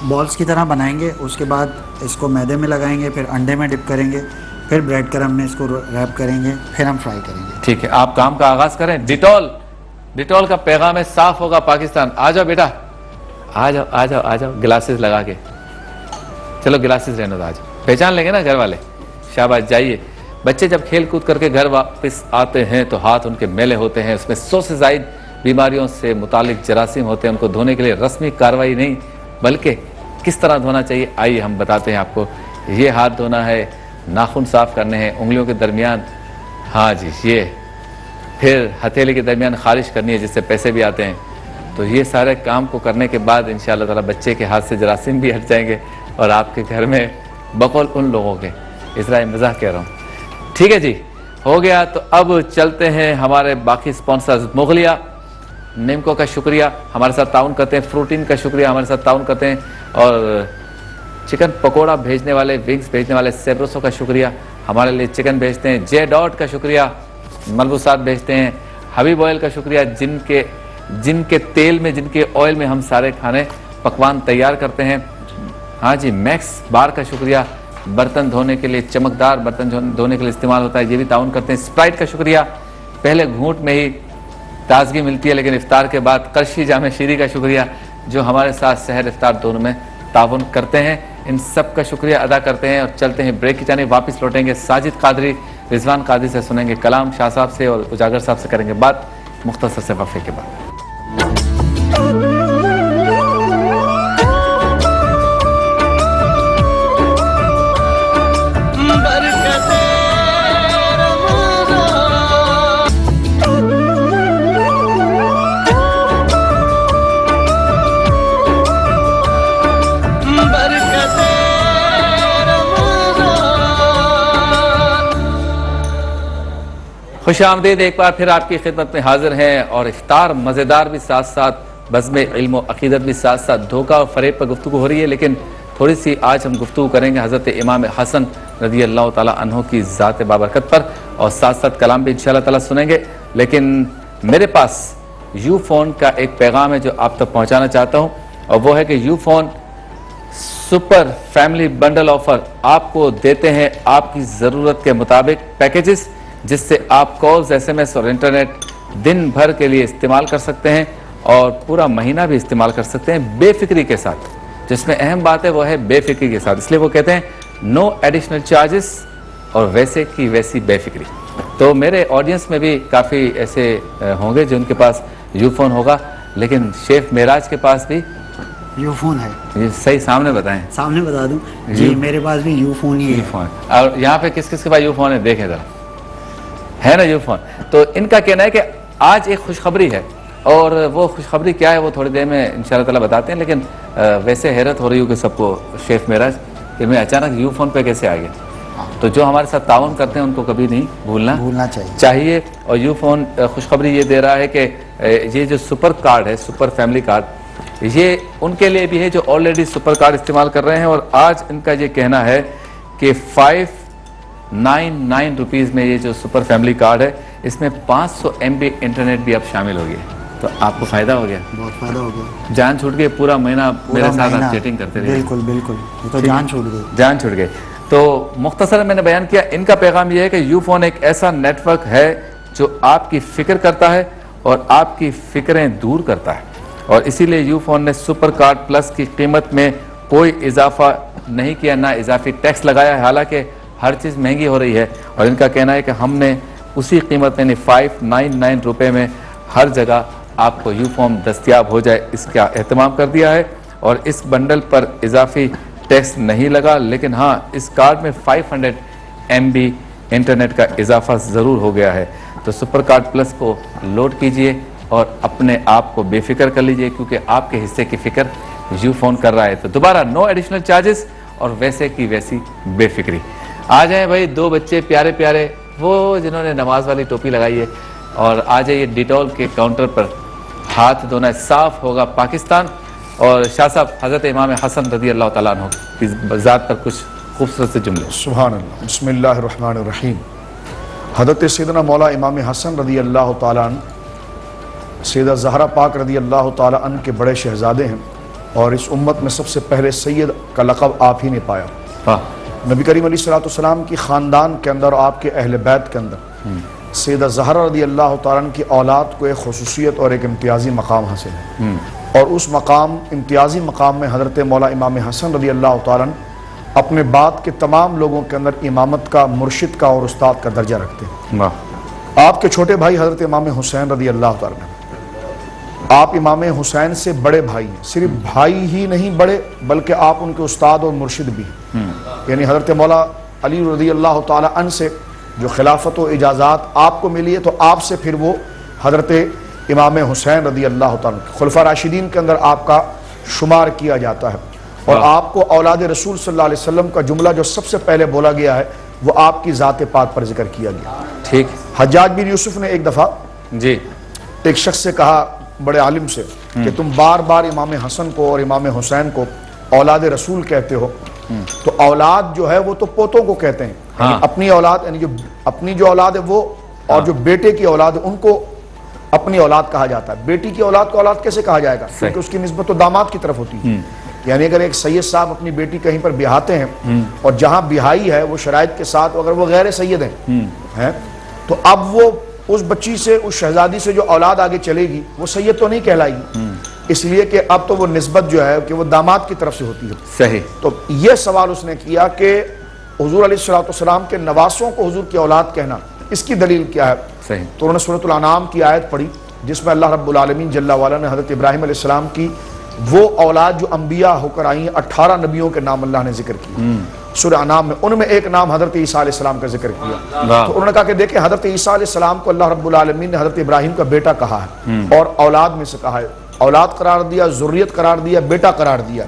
بالز کی طرح بنائیں گے. اس کے بعد اس کو میدے میں لگائیں گے، پھر انڈے میں ڈپ کریں گے، پھر بریڈ کرم میں اس کو ریپ کریں گے، پھر ہم فرائی کریں گے. ٹھیک ہے. آپ کام کا آغاز کریں. ڈیٹول کا پیغام ہے صاف ہوگا پاکستان. آ جاؤ بیٹا، آ جاؤ گلاسز لگا کے. چلو گلاسز رہنے دو. آ جاؤ. پہچان لیں گے نا گھر والے. شاباش. جائیے. بچے جب کھیل کود کر کے گھر واپس آتے ہیں تو ہاتھ ان کے میلے ہوتے ہیں. اس میں 100 سے زائد بیماریوں سے متعلق جراثیم ہوتے ہیں. ان کو دھونے کے لیے رسمی کارروائی نہیں بلکہ کس طرح دھونا چاہیے آئیے ہم بتاتے ہیں آپ کو. یہ ہاتھ دھونا ہے، ناخن صاف کرنے ہیں، انگلیوں کے درمیان، ہاں جی یہ، پھر ہتھیلی کے درمیان خارش کرنی ہے جس سے پیسے بھی آتے ہیں. تو یہ سارے کام کو کرنے کے بعد انشاءاللہ تعالی بچے کے ہاتھ سے جراثیم بھی ہٹ جائیں گے اور آپ کے گھر میں بقول ان لوگوں کے، اسرائیل مزاح کہہ رہا ہوں. ٹھیک ہے جی، ہو گیا. تو اب چلتے ہیں ہمارے باقی سپانسرز. مغلیہ نیمکو کا شکریہ، ہمارے ساتھ تعاون کرتے ہیں. فروٹین کا شکریہ، ہمارے ساتھ تعاون کرتے ہیں. اور چکن پکوڑا بھیجنے والے، ونگز بھیجنے والے سیبروسو کا شکریہ، ہمارے لیے چکن بھیجتے ہیں. جے ڈاٹ کا شکریہ، ملبوسات بھیجتے ہیں. حبیب آئل کا شکریہ، جن کے تیل میں، جن کے آئل میں ہم سارے کھانے پکوان تیار کرتے ہیں. ہاں جی. میکس بار کا شکریہ، برتن دھونے کے لیے، چمکدار برتن دھونے کے لیے استعمال ہوتا ہے، یہ بھی تعاون کرتے ہیں. اسپرائٹ کا شکریہ، پہلے گھونٹ میں ہی تازگی ملتی ہے لیکن افطار کے بعد. کرشی جامع شیری کا شکریہ جو ہمارے ساتھ سحر افطار دونوں میں تعاون کرتے ہیں. ان سب کا شکریہ ادا کرتے ہیں اور چلتے ہیں بریک کی جانب. واپس لوٹیں گے ساجد قادری، رضوان قادری سے سنیں گے کلام، شاہ صاحب سے اور اجاگر صاحب سے کریں گے بات مختصر سے وقفے کے بعد. خوش آمدید. ایک بار پھر آپ کی خدمت میں حاضر ہیں اور افطار مزیدار بھی ساتھ ساتھ، بزم علم و عقیدت بھی ساتھ ساتھ. دھوکہ و فریب پر گفتگو ہو رہی ہے لیکن تھوڑی سی آج ہم گفتگو کریں گے حضرت امام حسن رضی اللہ تعالیٰ عنہ کی ذات بابرکت پر، اور ساتھ ساتھ کلام بھی انشاءاللہ تعالیٰ سنیں گے. لیکن میرے پاس یو فون کا ایک پیغام ہے جو آپ تک پہنچانا چاہتا ہوں، اور وہ ہے کہ you phone super family bundle offer آپ کو دیتے ہیں آپ کی ضرورت کے مطابق پیکیجز، جس سے آپ کالز، ایس ایم ایس اور انٹرنیٹ دن بھر کے لیے استعمال کر سکتے ہیں اور پورا مہینہ بھی استعمال کر سکتے ہیں بے فکری کے ساتھ۔ جس میں اہم بات ہے وہ ہے بے فکری کے ساتھ، اس لیے وہ کہتے ہیں نو ایڈیشنل چارجز اور ویسے کی ویسی بے فکری۔ تو میرے آڈینس میں بھی کافی ایسے ہوں گے جو ان کے پاس یو فون ہوگا، لیکن شیف معراج کے پاس بھی یو فون ہے۔ یہ صحیح سامنے بتائیں، سامنے بتا دوں جی، میرے پاس بھی یو فون ہی ہے۔ اور یہاں پہ کس کس کے پاس یو فون ہے دیکھیں ذرا، ہے نا یو فون۔ تو ان کا کہنا ہے کہ آج ایک خوشخبری ہے، اور وہ خوشخبری کیا ہے وہ تھوڑی دیر میں انشاءاللہ تعالیٰ بتاتے ہیں، لیکن ویسے حیرت ہو رہی ہو کہ سب کو شیف معراج کہ میں اچانک یو فون پہ کیسے آ گیا۔ تو جو ہمارے ساتھ تعاون کرتے ہیں ان کو کبھی نہیں بھولنا چاہیے۔ اور یو فون خوشخبری یہ دے رہا ہے کہ یہ جو سپر کارڈ ہے، سپر فیملی کارڈ، یہ ان کے لیے بھی ہے جو آلریڈی سپر کارڈ استعمال کر رہے ہیں، اور آج ان کا یہ کہنا ہے کہ 599 روپیز میں یہ جو سپر فیملی کارڈ ہے، اس میں 500 MB انٹرنیٹ بھی اب شامل ہو گیا، تو آپ کو فائدہ ہو گیا، بہت فائدہ ہو گیا، جان چھوٹ گئی، پورا مہینہ میرے ساتھ آپ چیٹنگ کرتے رہے۔ بالکل بالکل، یہ تو جان چھوٹ گئی۔ تو مختصر میں نے بیان کیا، ان کا پیغام یہ ہے کہ یو فون ایک ایسا نیٹ ورک ہے جو آپ کی فکر کرتا ہے اور آپ کی فکریں دور کرتا ہے، اور اسی لیے یو فون نے سپر کارڈ پلس کی قیمت میں کوئی اضافہ نہیں کیا، نہ اضافی ٹیکس لگایا ہے، حالانکہ ہر چیز مہنگی ہو رہی ہے، اور ان کا کہنا ہے کہ ہم نے اسی قیمت میں 599 روپے میں ہر جگہ آپ کو یو فون دستیاب ہو جائے اس کا اہتمام کر دیا ہے، اور اس بنڈل پر اضافی ٹیکس نہیں لگا، لیکن ہاں اس کارڈ میں 500 MB انٹرنیٹ کا اضافہ ضرور ہو گیا ہے۔ تو سپر کارڈ پلس کو لوڈ کیجئے اور اپنے آپ کو بے فکر کر لیجئے، کیونکہ آپ کے حصے کی فکر یو فون کر رہا ہے۔ تو دوبارہ نو ایڈیشنل چارجز اور ویسے کی ویسی بے فکری۔ آ جائیں بھائی دو بچے پیارے پیارے، وہ جنہوں نے نماز والی ٹوپی لگائی ہے، اور آ جائیے ڈیٹول کے کاؤنٹر پر، ہاتھ دھونا صاف ہوگا پاکستان۔ اور شاہ صاحب حضرت امام حسن رضی اللہ تعالیٰ عنہ کی ذات پر کچھ خوبصورت سے جملے۔ سبحان اللہ، بسم اللہ الرحمن الرحیم۔ حضرت سیدنا مولا امام حسن رضی اللہ تعالیٰ عنہ سیدہ زہرا پاک رضی اللہ تعالیٰ عنہ کے بڑے شہزادے ہیں، اور اس امت میں سب سے پہلے سید کا لقب آپ ہی نے پایا۔ نبی کریم علیہ السلام کی خاندان کے اندر اور آپ کے اہل بیت کے اندر سیدہ زہرا رضی اللہ تعالیٰ عنہ کی اولاد کو ایک خصوصیت اور ایک امتیازی مقام حاصل ہے، اور اس امتیازی مقام میں حضرت مولا امام حسن رضی اللہ تعالیٰ عنہ اپنے بعد کے تمام لوگوں کے اندر امامت کا، مرشد کا اور استاد کا درجہ رکھتے ہیں۔ آپ کے چھوٹے بھائی حضرت امام حسین رضی اللہ تعالیٰ عنہ، آپ امام حسین سے بڑے بھائی ہیں، صرف بھائی ہی نہیں بڑے بلکہ آپ ان کے استاد اور مرشد بھی ہیں۔ یعنی حضرت مولا علی رضی اللہ تعالیٰ عنہ سے جو خلافت و اجازات آپ کو ملی ہے، تو آپ سے پھر وہ حضرت امام حسین رضی اللہ تعالیٰ خلفاء راشدین کے اندر آپ کا شمار کیا جاتا ہے، اور آپ کو اولاد رسول صلی اللہ علیہ وسلم کا جملہ جو سب سے پہلے بولا گیا ہے وہ آپ کی ذات پاک پر ذکر کیا گیا۔ ٹھیک، حجاج بن یوسف نے ایک دفعہ ایک شخص سے کہا، بڑے عالم سے، کہ تم بار بار امام حسن کو اور امام حسین کو اولاد رسول کہتے ہو، تو اولاد جو ہے وہ تو پوتوں کو کہتے ہیں، یعنی اپنی اولاد، یعنی جو اپنی جو اولاد ہے وہ، اور جو بیٹے کی اولاد ہے ان کو اپنی اولاد کہا جاتا ہے۔ بیٹی کی اولاد کو اولاد کیسے کہا جائے گا؟ کیونکہ اس کی نسبت تو داماد کی طرف ہوتی ہے۔ یعنی اگر ایک سید صاحب اپنی بیٹی کہیں پر بیاہتے ہیں، اور جہاں بیاہی ہے وہ شرائط کے ساتھ، اگر وہ غیر سید ہیں، تو اب وہ اس بچی سے، اس شہزادی سے جو اولاد آگے چلے گی وہ سید تو نہیں کہلائے گی، اس لیے کہ اب تو وہ نسبت جو ہے کہ وہ داماد کی طرف سے ہوتی ہے۔ صحیح۔ تو یہ سوال اس نے کیا کہ حضور علیہ السلام کے نواسوں کو حضور کی اولاد کہنا، اس کی دلیل کیا ہے؟ صحیح۔ تو انہوں نے سورۃ الانعام کی آیت پڑھی جس میں اللہ رب العالمین جل وعلا نے حضرت ابراہیم علیہ السلام کی وہ اولاد جو انبیاء ہو کر آئی ہیں، 18 نبیوں کے نام اللہ نے ذکر کیا سورہ انعام میں، ان میں ایک نام حضرت عیسیٰ علیہ السلام کا ذکر کیا۔ تو انہوں نے کہا کہ دیکھیں حضرت عیسیٰ علیہ السلام کو اللہ رب العالمین نے حضرت ابراہیم کا بیٹا کہا ہے، اور اولاد میں سے کہا ہے، اولاد قرار دیا، ذریت قرار دیا، بیٹا قرار دیا۔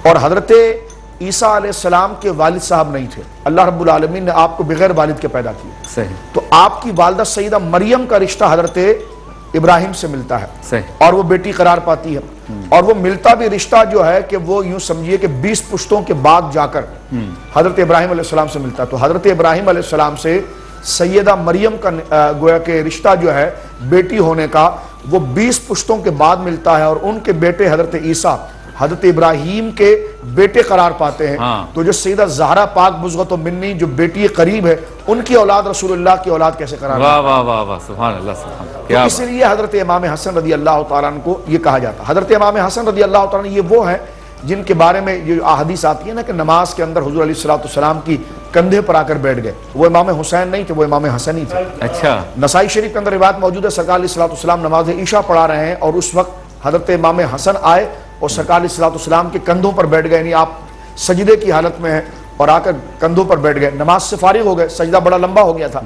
اور حضرت عیسیٰ علیہ السلام کے والد صاحب نہیں تھے، اللہ رب العالمین نے آپ کو بغیر والد کے پیدا کیا۔ صحیح۔ تو آپ کی والدہ سیدہ مریم کا رشتہ حضرت ابراہیم سے ملتا ہے، صحیح، اور وہ بیٹی قرار پاتی ہے، اور وہ ملتا بھی رشتہ جو ہے کہ وہ یوں سمجھیے کہ 20 پشتوں کے بعد جا کر حضرت ابراہیم علیہ السلام سے ملتا ہے۔ تو حضرت ابراہیم علیہ السلام سے سیدہ مریم کا گویا کہ رشتہ جو ہے بیٹی ہونے کا، وہ 20 پشتوں کے بعد ملتا ہے اور ان کے بیٹے حضرت عیسیٰ حضرت ابراہیم کے بیٹے قرار پاتے ہیں. تو جو سیدہ زہرا پاک بزغت و منی جو بیٹی قریب ہے ان کی اولاد رسول اللہ کی اولاد کیسے قرار پاتے ہیں؟ واہ واہ واہ سبحان اللہ سبحان اللہ. اس لیے حضرت امام حسن رضی اللہ تعالیٰ عنہ کو یہ کہا جاتا ہے. حضرت امام حسن رضی اللہ تعالیٰ عنہ یہ وہ ہیں جن کے بارے میں یہ احادیث آتی ہے نا کہ نماز کے اندر حضور علیہ السلام کی کندھے پر آ کر بیٹھ گئے. وہ امام حسین نہیں تھے، وہ امام حسن ہی تھے. اچھا. نسائی شریف کے اندر روایت موجود ہے سرکار علیہ السلام نماز عشاء پڑھا رہے ہیں اور اس وقت حضرت امام حسن آئے اور سرکار علیہ السلام کے کندھوں پر بیٹھ گئے. یعنی آپ سجدے کی حالت میں ہیں اور آ کر کندھوں پر بیٹھ گئے. نماز سے فارغ ہو گئے، سجدہ بڑا لمبا ہو گیا تھا.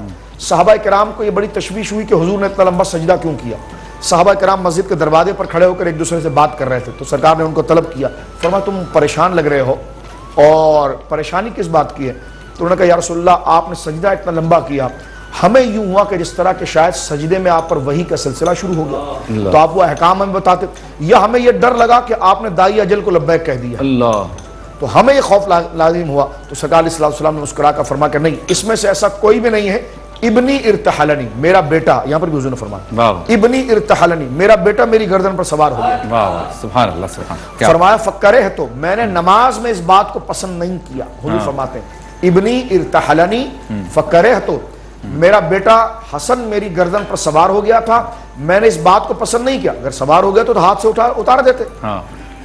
صحابہ کرام کو یہ بڑی تشویش ہوئی کہ حضور نے اتنا لمبا سجدہ کیوں کیا. صحابہ کرام مسجد کے دروازے پر کھڑے ہو کر ایک دوسرے سے بات کر رہے تھے تو سرکار نے ان کو طلب کیا. فرمایا تم پریشان لگ رہے ہو اور پریشانی کس بات کی ہے؟ تو انہوں نے کہا یا رسول اللہ آپ نے سجدہ اتنا لمبا کیا، ہمیں یوں ہوا کہ جس طرح کہ شاید سجدے میں آپ پر وحی کا سلسلہ شروع ہو گیا تو آپ وہ احکام ہمیں بتاتے، یا ہمیں یہ ڈر لگا کہ آپ نے دائی اجل کو لبیک کہہ دیا اللہ تو ہمیں یہ خوف لازم ہوا. تو سرکار علیہ السلام نے مسکرا کر فرمایا کہ نہیں، اس میں سے ایسا کوئی بھی نہیں ہے. ابنی ارتحلنی، میرا بیٹا، یہاں پر بھی حضور نے فرمایا ابنی ارتحلنی، میرا بیٹا میری گردن پر سوار ہو گیا. سبحان اللہ سبحان. فرمایا فکرہ تو میں نے نماز میں اس بات کو پسند نہیں کیا. حضور فرماتے ہیں ابنی ارتحلنی فکرہ تو، میرا بیٹا حسن میری گردن پر سوار ہو گیا تھا، میں نے اس بات کو پسند نہیں کیا. اگر سوار ہو گیا تو ہاتھ سے اتار دیتے،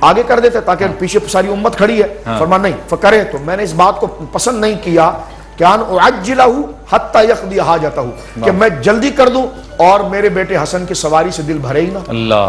آگے کر دیتے تاکہ پیچھے ساری امت کھڑی ہے. فرمایا نہیں فکرہ تو، میں نے اس بات کو پسند نہیں کیا کہ ان اعجلہ حتی یقضی حاجتہ، کہ میں جلدی کر دوں اور میرے بیٹے حسن کی سواری سے دل بھرے ہی نہ.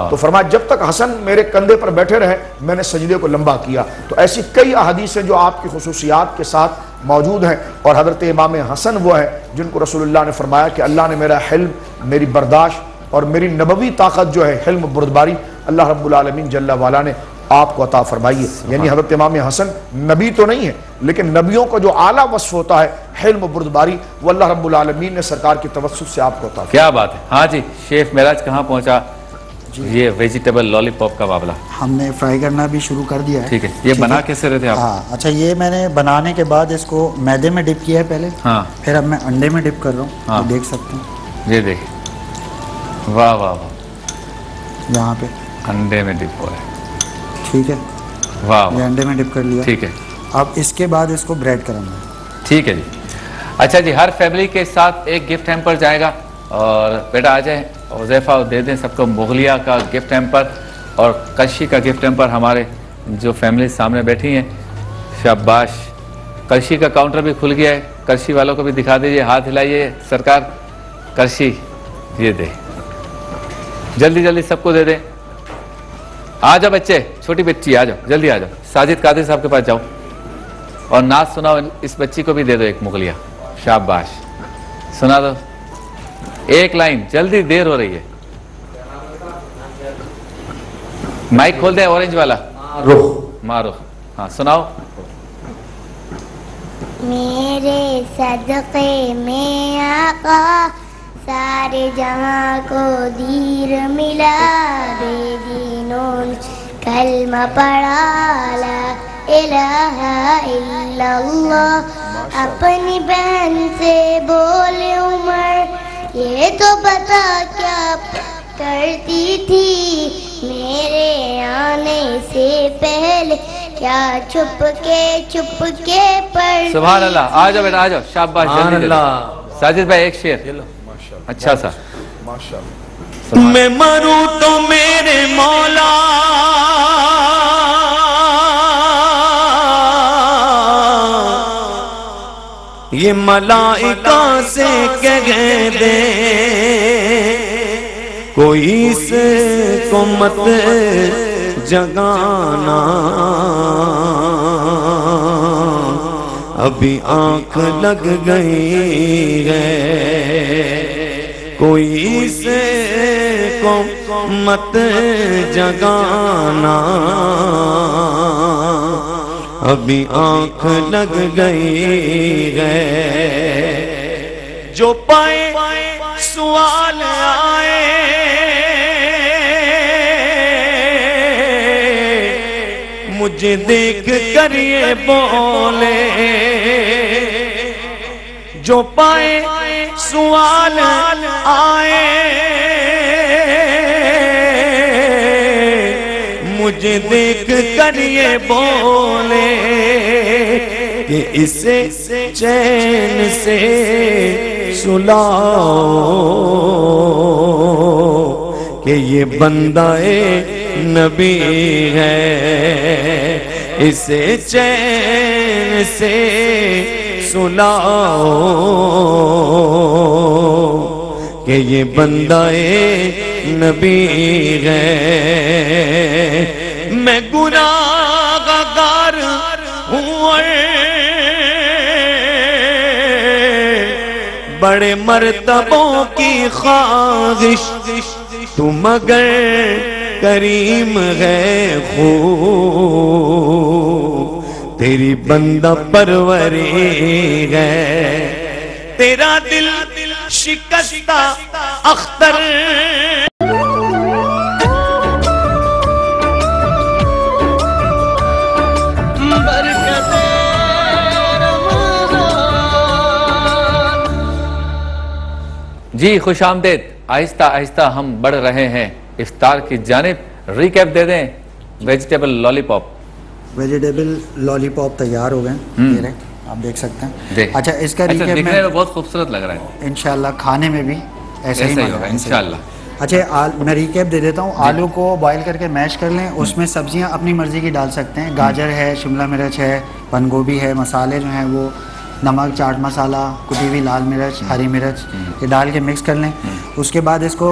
تو فرمایا جب تک حسن میرے کندھے پر بیٹھے رہے میں نے سجدے کو لمبا کیا. تو ایسی کئی احادیث ہیں جو آپ کی خصوصیات کے ساتھ موجود ہیں. اور حضرت امام حسن وہ ہیں جن کو رسول اللہ نے فرمایا کہ اللہ نے میرا حلم، میری برداشت اور میری نبوی طاقت جو ہے حلم بردباری اللہ رب العالمین جل وعلا نے آپ کو عطا فرمائی ہے. یعنی حضرت امام حسن نبی تو نہیں ہے لیکن نبیوں کا جو اعلیٰ وصف ہوتا ہے حلم و بردباری وہ اللہ رب العالمین نے سرکار کی توسط سے آپ کو عطا فرمائی. کیا بات ہے. ہاں جی شیف معراج کہاں پہنچا یہ ویجیٹیبل لالی پاپ کا معاملہ؟ ہم نے فرائی کرنا بھی شروع کر دیا ہے. ٹھیک ہے. یہ بنا کیسے رہے تھے آپ؟ ہاں اچھا، یہ میں نے بنانے کے بعد اس کو میدے میں ڈپ کیا ہے پہلے، پھر اب میں انڈے میں ڈپ کر رہا ہوں. دیکھ سکتے ہیں یہ دیکھیں. واہ واہ واہ، یہاں پہ انڈے میں ڈپ ہو رہا ہے. ٹھیک ہے. واہ، یہ انڈے میں ڈپ کر لیا. ٹھیک ہے. اب اس کے بعد اس کو بریڈ کرنا ہے. ٹھیک ہے جی. اچھا جی، ہر فیملی کے ساتھ ایک گفٹ ہیمپر جائے گا اور بیٹا آ جائیں حذیفہ دے دیں سب کو مغلیہ کا گفٹ ہیمپر اور کرشی کا گفٹ ہیمپر. ہمارے جو فیملی سامنے بیٹھی ہیں شاباش. کرشی کا کاؤنٹر بھی کھل گیا ہے، کرشی والوں کو بھی دکھا دیجیے، ہاتھ ہلائیے سرکار. کرشی یہ دے، جلدی جلدی سب کو دے دیں. آ جاؤ بچے، چھوٹی بچی آ جاؤ، جلدی آ جاؤ. ساجد قادری صاحب کے پاس جاؤ اور نعت سناؤ. اس بچی کو بھی دے دو ایک مغلیہ. شاباش، سنا دو ایک لائن، جلدی دیر ہو رہی ہے. مائک کھول دیں اورنج والا. معروف. ہاں سناؤ. میرے صدقے میں آقا سارے جہاں کو دیر ملا، بے دینوں کلمہ پڑھا لا الہ الا اللہ. اپنی بہن سے بولے عمر یہ تو بتا کیا کرتی تھی میرے آنے سے پہلے، کیا چھپ کے پڑھتی. سبحان اللہ. آ جاؤ بیٹا آ جاؤ. شاباش. جلدی جلدی. ساجد بھائی ایک شعر. اچھا سا. میں مروں تو میرے مولا یہ ملائکہ سے کہہ دے کوئی سے کو مت جگانا، ابھی آنکھ لگ گئی ہے، کوئی سے کو مت جگانا، ابھی آنکھ لگ گئی ہے. جو پائے سوال آئے مجھے دیکھ کر یہ بولے، جو پائے سوال آئے مجھے دیکھ کر یہ بولے کہ اسے چین سے سلاؤ کہ یہ بندہ نبی ہے، اسے چین سے سلاؤ کہ یہ بندہ نبی ہے۔ میں گناہگار ہوں، بڑے مرتبوں کی خواہش، تو مگر کریم ہے خوب، تیری بندہ پروری ہے، تیرا دل شکستہ اختر۔ جی خوش آمدید، آہستہ آہستہ ہم بڑھ رہے ہیں افطار کی جانب۔ ریکیپ دے دیں، ویجیٹیبل لالی پاپ۔ ویجیٹیبل لالی پاپ تیار ہو گئے، یہ رہے آپ دیکھ سکتے ہیں۔ اچھا اس کا ریکیپ دیکھنے میں بہت خوبصورت لگ رہا ہے، انشاءاللہ کھانے میں بھی ایسا ہی ہوگا انشاءاللہ۔ اچھا میں ریکیپ دے دیتا ہوں، آلو کو بوائل کر کے میش کر لیں، اس میں سبزیاں اپنی مرضی کی ڈال سکتے ہیں، گاجر ہے، شملہ مرچ ہے، بند گوبھی ہے، مسالے جو ہیں وہ نمک، چاٹ مسالہ، کٹی ہوئی لال مرچ، ہری مرچ، یہ ڈال کے مکس کر لیں۔ اس کے بعد اس کو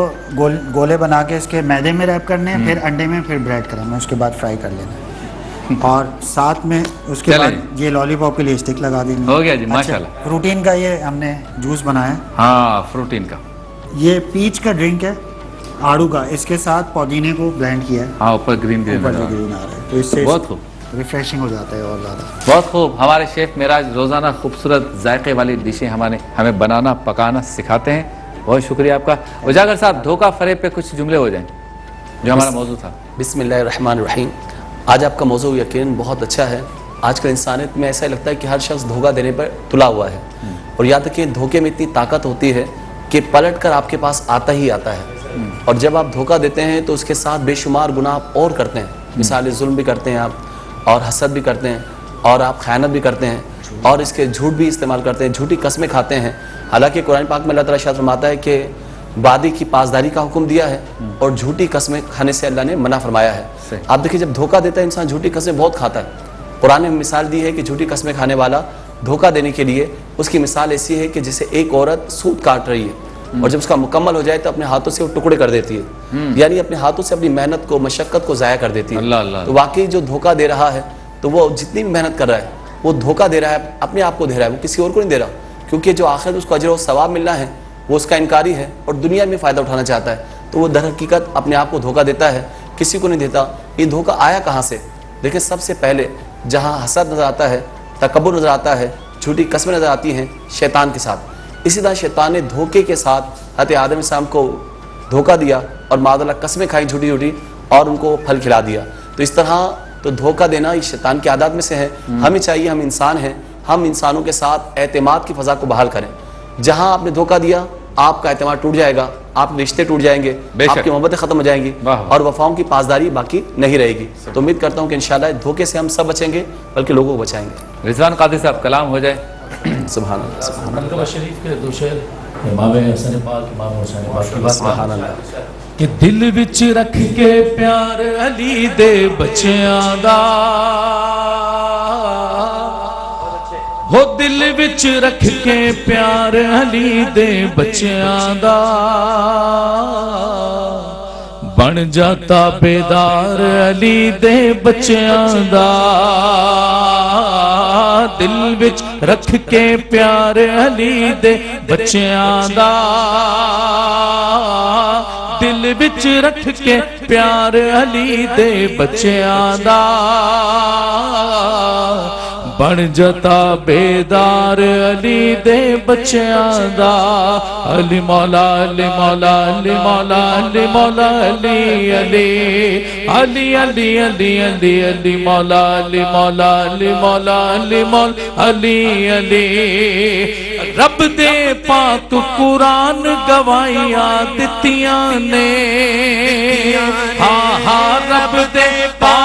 گولے بنا کے اس کے میدے میں ریپ کرنے ہیں، پھر انڈے میں، پھر بریڈ کریں، اس کے بعد فرائی کر لینا، اور ساتھ میں اس کے بعد یہ لالی پاپ کے لیے اسٹک لگا دیں۔ ہو گیا جی ماشاءاللہ۔ فروٹین کا یہ ہم نے جوس بنایا ہے، ہاں فروٹین کا، یہ پیچ کا ڈرنک ہے آڑو کا، اس کے ساتھ پودینے کو بلینڈ کیا ہے، ہاں اوپر گرین آ رہا ہے، تو اس سے بہت خوب، ریفریشنگ ہو جاتا ہے اور زیادہ۔ بہت خوب۔ ہمارے شیف معراج روزانہ خوبصورت ذائقے والی ڈشیں ہمیں بنانا پکانا سکھاتے ہیں، بہت شکریہ آپ کا۔ اجاگر صاحب دھوکہ فریب پہ کچھ جملے ہو جائیں جو ہمارا موضوع تھا۔ بسم اللہ الرحمن الرحیم۔ آج آپ کا موضوع یقیناً بہت اچھا ہے۔ آج کل انسانیت میں ایسا لگتا ہے کہ ہر شخص دھوکہ دینے پر تلا ہوا ہے، اور یاد رکھیں دھوکے میں اتنی طاقت ہوتی ہے کہ پلٹ کر آپ کے پاس آتا ہی آتا ہے، اور جب آپ دھوکہ دیتے ہیں تو اس کے ساتھ بے شمار گناہ آپ اور کرتے ہیں، مثال ظلم بھی کرتے ہیں آپ، اور حسد بھی کرتے ہیں، اور آپ خیانت بھی کرتے ہیں، اور اس کے جھوٹ بھی استعمال کرتے ہیں، جھوٹی قسمیں کھاتے ہیں۔ حالانکہ قرآن پاک میں اللہ تعالیٰ ارشاد فرماتا ہے کہ وعدے کی پاسداری کا حکم دیا ہے، اور جھوٹی قسمیں کھانے سے اللہ نے منع فرمایا ہے۔ آپ دیکھیں جب دھوکہ دیتا ہے انسان جھوٹی قسمیں بہت کھاتا ہے۔ قرآن نے مثال دی ہے کہ جھوٹی قسمیں کھانے والا دھوکہ دینے کے لیے اس کی مثال ایسی ہے کہ جیسے ایک عورت سوت کاٹ رہی ہے، اور جب اس کا مکمل ہو جائے تو اپنے ہاتھوں سے وہ ٹکڑے کر دیتی ہے، یعنی اپنے ہاتھوں سے اپنی محنت کو، مشقت کو ضائع کر دیتی ہے۔ تو واقعی جو دھوکہ دے رہا ہے تو وہ جتنی بھی محنت کر رہا ہے وہ دھوکہ دے رہا ہے، اپنے آپ کو دے رہا ہے، وہ کسی اور کو نہیں دے رہا، کیونکہ جو آخرت اس کو اجر و ثواب ملنا ہے وہ اس کا انکاری ہے، اور دنیا میں فائدہ اٹھانا چاہتا ہے، تو وہ در حقیقت اپنے آپ کو دھوکہ دیتا ہے، کسی کو نہیں دیتا۔ یہ دھوکہ آیا کہاں سے؟ دیکھیں سب سے پہلے جہاں حسد نظر آتا ہے، تکبر نظر آتا ہے، جھوٹی قسمیں نظر آتی ہیں شیطان کے ساتھ۔ اسی طرح شیطان نے دھوکے کے ساتھ حضرت آدم علیہ السلام کو دھوکہ دیا، اور معاذ اللہ قسمیں کھائیں جھوٹی جھوٹی، اور ان کو پھل کھلا دیا۔ تو اس طرح تو دھوکہ دینا یہ شیطان کی عادات میں سے ہے۔ ہمیں چاہیے، ہم انسان ہیں، ہم انسانوں کے ساتھ اعتماد کی فضا کو بحال کریں۔ جہاں آپ نے دھوکہ دیا آپ کا اعتماد ٹوٹ جائے گا، آپ کے رشتے ٹوٹ جائیں گے، آپ کی محبتیں ختم ہو جائیں گی، اور وفاؤں کی پاسداری باقی نہیں رہے گی۔ تو امید کرتا ہوں کہ انشاءاللہ دھوکے سے ہم سب بچیں گے، بلکہ لوگوں کو بچائیں گے۔ رضوان قادری صاحب کلام ہو جائے۔ سبحان اللہ، سبحان اللہ۔ مرکبہ شریف کے دو شعر امام حسن پاک، امام حسین پاک کی بات سبحان اللہ۔ کہ دل وچ رکھ کے پیار علی دے بچیاں دا، ہو دل وچ رکھ کے پیار علی دے بچیاں دا، بن جاتا بیدار علی دے بچیاں دا، دل وچ رکھ کے پیار علی دے بچیاں دا، دل وچ رکھ کے پیار علی دے بچیاں دا، بن جاتا بیدار علی دے بچیاں دا، علی مولا علی مولا علی مولا علی مولا علی علی علی علی علی علی علی مولا علی مولا علی مولا علی مولا علی علی۔ رب دے پاک قرآن گواہیاں دتیاں نے، ہاں ہاں رب دے پاک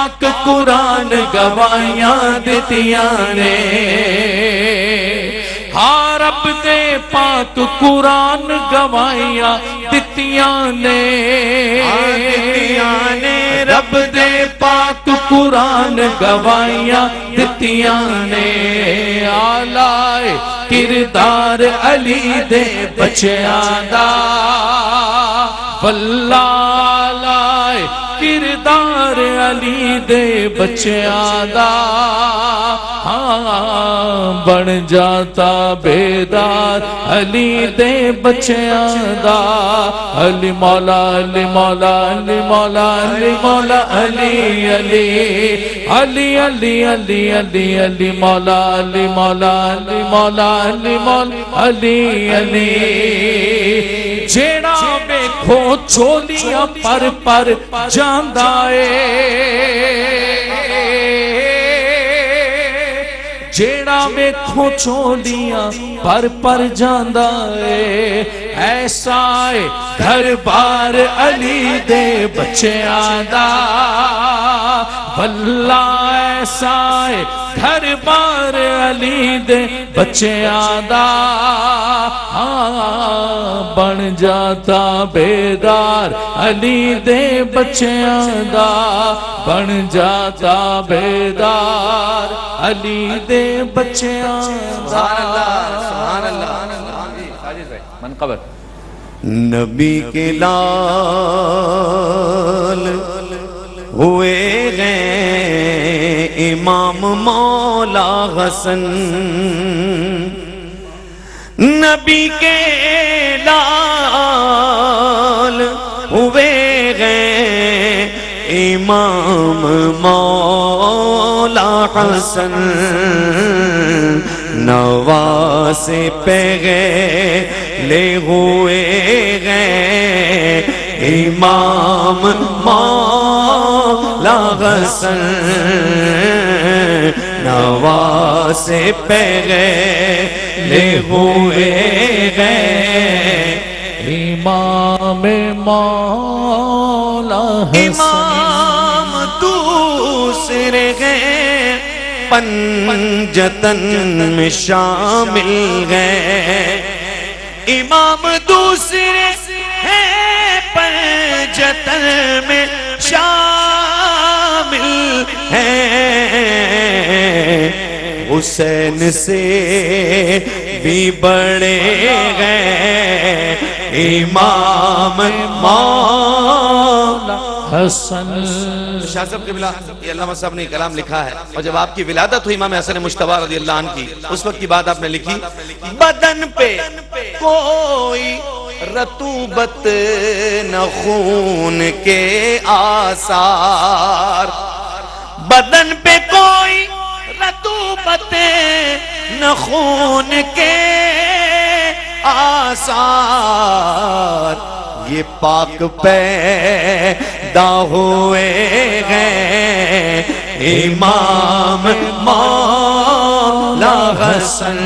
گوائیاں دتیاں نے ہاں رب دے پاک قرآن گوائیاں دتیاں نے رب دے پاک قرآن گوائیاں دتیاں نے آلائے کردار علی دے بچیاں دا واللہ آلائے کردار علی دے بچیاں دا ہاں بن جاتا بیدار علی دے بچیاں دا علی مولا علی مولا علی مولا علی مولا علی علی علی علی علی علی علی مولا علی مولا علی مولا علی مولا علی علی جیڑا ویکھو چولیاں پر جاندا اے جیڑا ویکھو چولیاں پر جاندا اے ایسا اے گھر بار علی دے بچیاں دا واللہ ایسا اے گھر بار علی دے بچیاں دا بن جاتا بیدار علی دے بچیاں دا بن جاتا بیدار علی دے بچیاں دا سبحان اللہ منقبت نبی کے لال ہوئے گئے امام مولا حسن نبی کے لال ہوئے گئے امام مولا حسن نواسے پہ گئے لے ہوئے گئے امام مولا حسن نواسے پہ گئے لے ہوئے گئے امام مولا حسن امام دوسرے گئے پنجتن میں شامل گئے امام دوسرے ہیں پنجتن میں شامل ہیں حسین سے بھی بڑے گئے امام مولا حسن شاہ صاحب قبلہ یہ علامہ صاحب نے کلام لکھا ہے اور جب آپ کی ولادت ہوئی امام حسن مجتبی رضی اللہ عنہ کی اس وقت کی بات آپ نے لکھی بدن پہ کوئی رطوبت نہ خون کے آثار بدن پہ کوئی رطوبت نہ خون کے آثار یہ پاک پیدا ہوئے گئے امام مولا حسن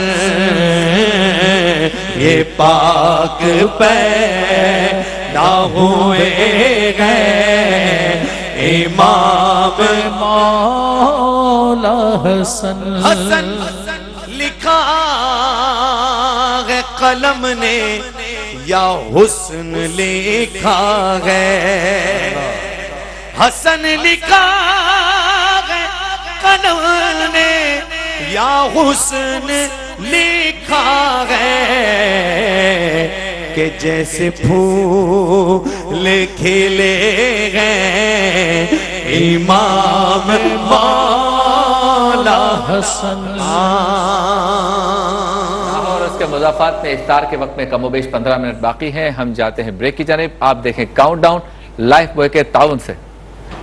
یہ پاک پیدا ہوئے گئے امام مولا حسن حسن لکھا ہے قلم نے یا حسن لکھا ہے حسن لکھا ہے قلم نے یا حسن لکھا ہے کہ جیسے پھول کھلے گئے امام مولا حسن اور اس کے مضافات میں افطار کے وقت میں کم و بیش 15 منٹ باقی ہیں ہم جاتے ہیں بریک کی جانب آپ دیکھیں کاؤنٹ ڈاؤن لائف بوائے کے تعاون سے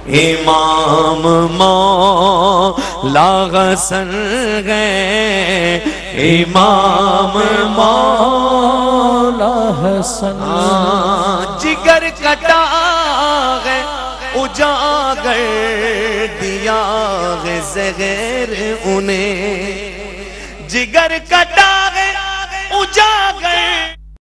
امام مولا حسن گئے امام مولا حسن جگر کٹا ہے اجاگر دیا ہے زہر انہیں جگر کٹا ہے اجاگر